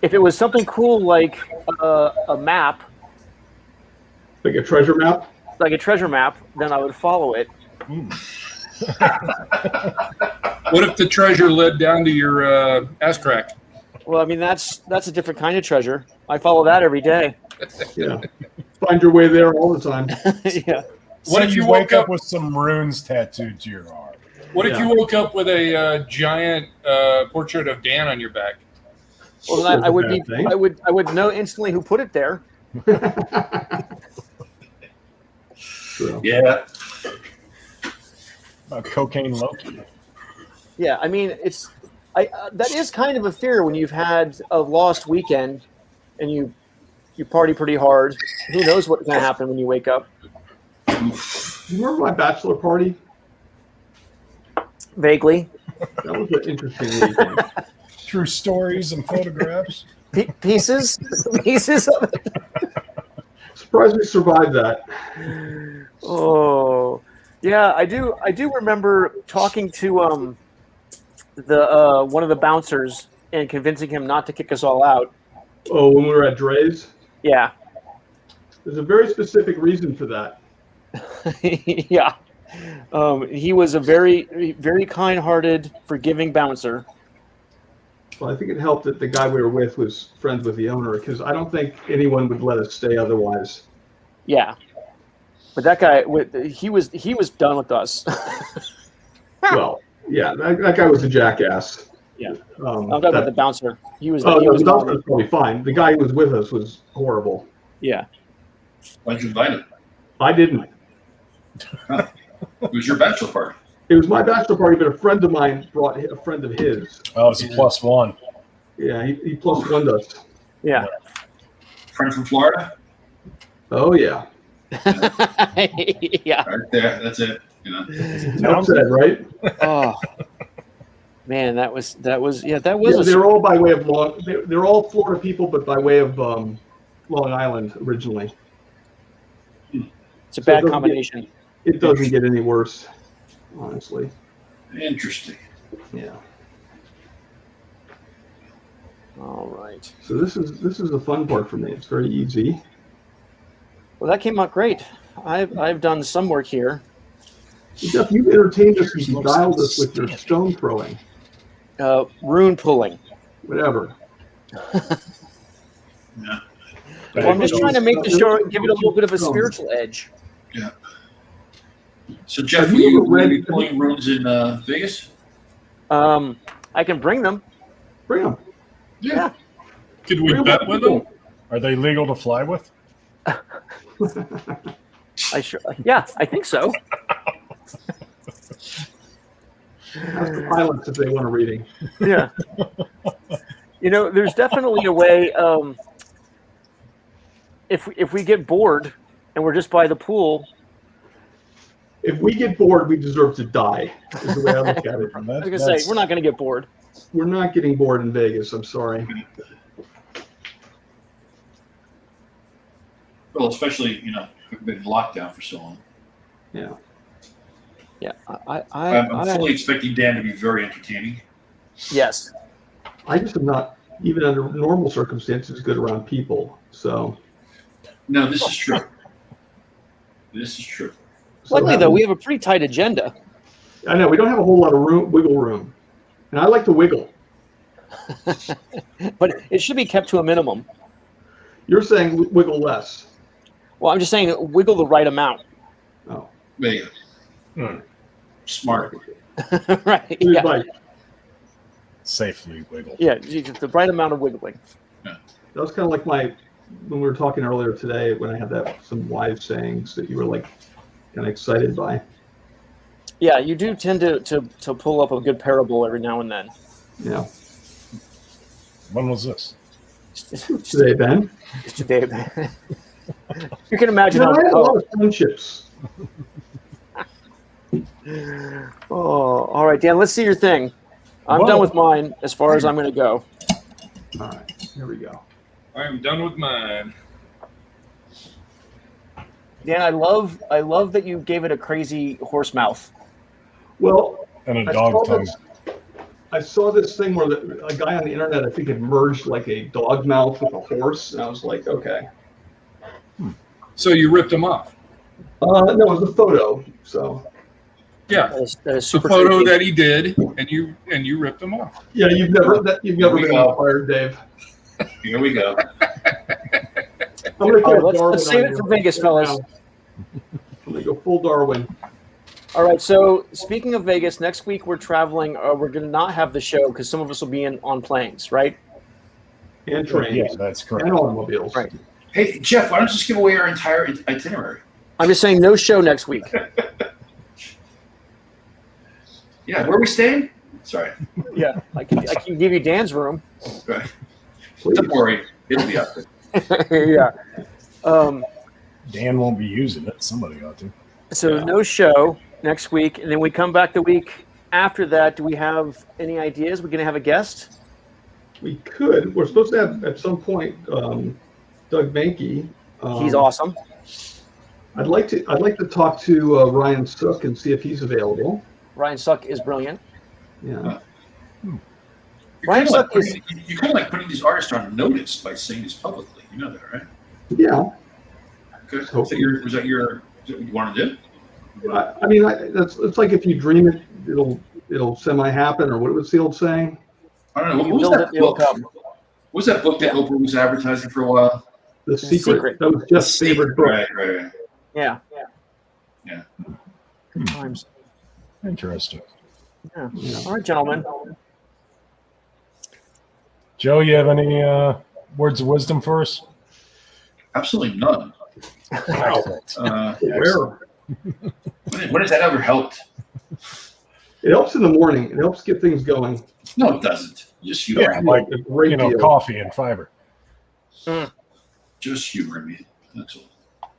If it was something cool like a map, Like a treasure map? like a treasure map, then I would follow it. What if the treasure led down to your ass crack? Well, I mean, that's a different kind of treasure. I follow that every day. Yeah. Find your way there all the time. Yeah. What if you wake woke up with some runes tattooed to your arm? What if you woke up with a giant portrait of Dan on your back? Well, then I would know instantly who put it there. So, Yeah. Cocaine Loki. Yeah, I mean, that is kind of a fear when you've had a lost weekend and you party pretty hard. Who knows what's going to happen when you wake up? you remember my bachelor party? Vaguely. That was an interesting weekend. True stories and photographs. Pieces of it. Surprised we survived that. Oh, yeah, I do remember talking to the one of the bouncers and convincing him not to kick us all out. Oh, when we were at Dre's? Yeah. There's a very specific reason for that. Yeah. He was a very, very kind-hearted, forgiving bouncer. Well, I think it helped that the guy we were with was friends with the owner, because I don't think anyone would let us stay otherwise. Yeah. But that guy, he was done with us. Well, yeah, that guy was a jackass. Yeah. I'm talking about the bouncer. He was. Oh, he no, was the bouncer was probably fine. The guy who was with us was horrible. Yeah. Why'd you invite him? I didn't. It was your bachelor party. It was my bachelor party, but a friend of mine brought a friend of his. Oh, it's a +1. Yeah, he plus one us. Yeah. Friend from Florida? Oh, yeah. Yeah. Right there. That's it. You know. Enough said, right? Oh. Man, that was Yeah, a they're all by way of they're all Florida people, but by way of Long Island originally. it's a bad combination. It doesn't get any worse, honestly. Interesting. Yeah. All right. So this is the fun part for me. It's very easy. Well, that came out great. I've done some work here. Jeff, you've entertained us and beguiled us with your stone throwing. Rune pulling. Whatever. Yeah. Well, I'm just trying to make the show give it a little bit of a spiritual edge. Yeah. So Jeff, Have will you you ever read- be pulling runes in Vegas? I can bring them. Bring them. Yeah. Could we bet with them? Are they legal to fly with? Yeah, I think so. Ask the pilots if they want a reading. Yeah. There's definitely a way. If we get bored and we're just by the pool. If we get bored, we deserve to die, is the way I look at it. I was gonna say we're not gonna get bored. We're not getting bored in Vegas. I'm sorry. Well, especially, we've been locked down for so long. Yeah. Yeah, I'm fully expecting Dan to be very entertaining. Yes. I just am not, even under normal circumstances, good around people. So. No, this is true. This is true. Luckily, though, we have a pretty tight agenda. I know we don't have a whole lot of wiggle room, and I like to wiggle. But it should be kept to a minimum. You're saying wiggle less. Well, I'm just saying wiggle the right amount. Oh. There you go. Smart. Right. Good Yeah. advice. Safely wiggle. Yeah, the right amount of wiggling. That was kind of like when we were talking earlier today, when I had some wise sayings that you were like kind of excited by. Yeah, you do tend to pull up a good parable every now and then. Yeah. When was this? Today, Ben. Just today. You can imagine I had a lot how. of friendships. Oh, all right, Dan. Let's see your thing. I'm done with mine as far as I'm going to go. All right, here we go. I am done with mine. Dan, I love that you gave it a crazy horse mouth. Well, And a dog tongue. I saw this thing where a guy on the internet, I think, had merged like a dog mouth with a horse, and I was like, okay. So you ripped them off. No, it was a photo. So Yeah, That is the super photo creepy. that he did, and you ripped them off. yeah, you've never we been go. inspired, Dave. Here we go. I'm gonna All right, go Darwin let's save on it you for Vegas, right fellas. now. I'm gonna go full Darwin. All right. So speaking of Vegas, next week we're traveling. We're going to not have the show because some of us will be on planes, right? And trains. Yeah, that's correct. And automobiles. Right. Hey, Jeff, why don't you just give away our entire itinerary? I'm just saying, no show next week. Yeah, where are we staying? Sorry. Yeah, I can give you Dan's room. Right. Please. Don't worry. It'll be up there. Yeah. Dan won't be using it. Somebody ought to. So Yeah. no show next week, and then we come back the week after that. Do we have any ideas? We're going to have a guest. We could. We're supposed to have at some point Doug Mankey. He's awesome. I'd like to talk to Ryan Sook and see if he's available. Ryan Suck is brilliant. Yeah. Ryan Suck is. You're kind of like putting these artists on notice by saying this publicly. You know that, right? Yeah. Okay. Was that what you want to do? I mean, it's like if you dream it, it'll semi-happen, or what was the old saying? I don't know. You What was build that it, it'll book? come. What was that book that Oprah was advertising for a while? The Secret. Secret. That was Jeff's favorite book. Right. Yeah. Yeah. Good times. Interesting. Yeah. All right, gentlemen. Joe, you have any words of wisdom for us? Absolutely none. Excellent. Where? When has that ever helped? It helps in the morning. It helps get things going. No, it doesn't. Just humor Yeah, me. like A great deal. coffee and fiber. Just humor me. That's all.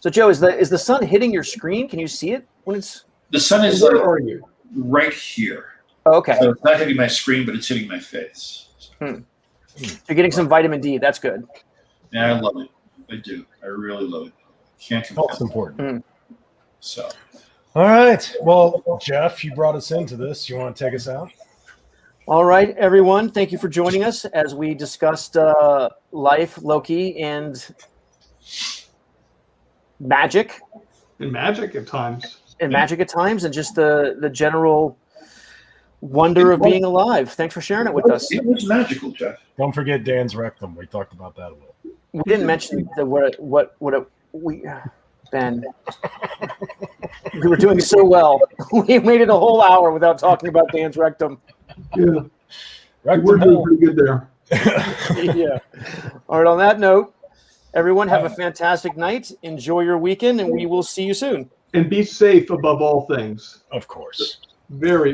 So, Joe, is the sun hitting your screen? Can you see it when it's? The sun is Where are you? right here. Oh, okay. So it's not hitting my screen, but it's hitting my face. You're getting some vitamin D. That's good. Yeah, I love it. I do. I really love it. Can't Health's complain. important. So, All right. Well, Jeff, you brought us into this. You want to take us out? All right, everyone. Thank you for joining us as we discussed life, Loki, and magic, And magic at times. and magic at times, and just the general wonder of being alive. Thanks for sharing it with us. it was magical, Jeff. Don't forget Dan's rectum. We talked about that a little. We didn't mention Ben. We were doing so well. We made it a whole hour without talking about Dan's rectum. Yeah. Rectum We're doing hole. pretty good there. Yeah. All right. On that note, everyone have a fantastic night. Enjoy your weekend, and we will see you soon. And be safe above all things. Of course. Very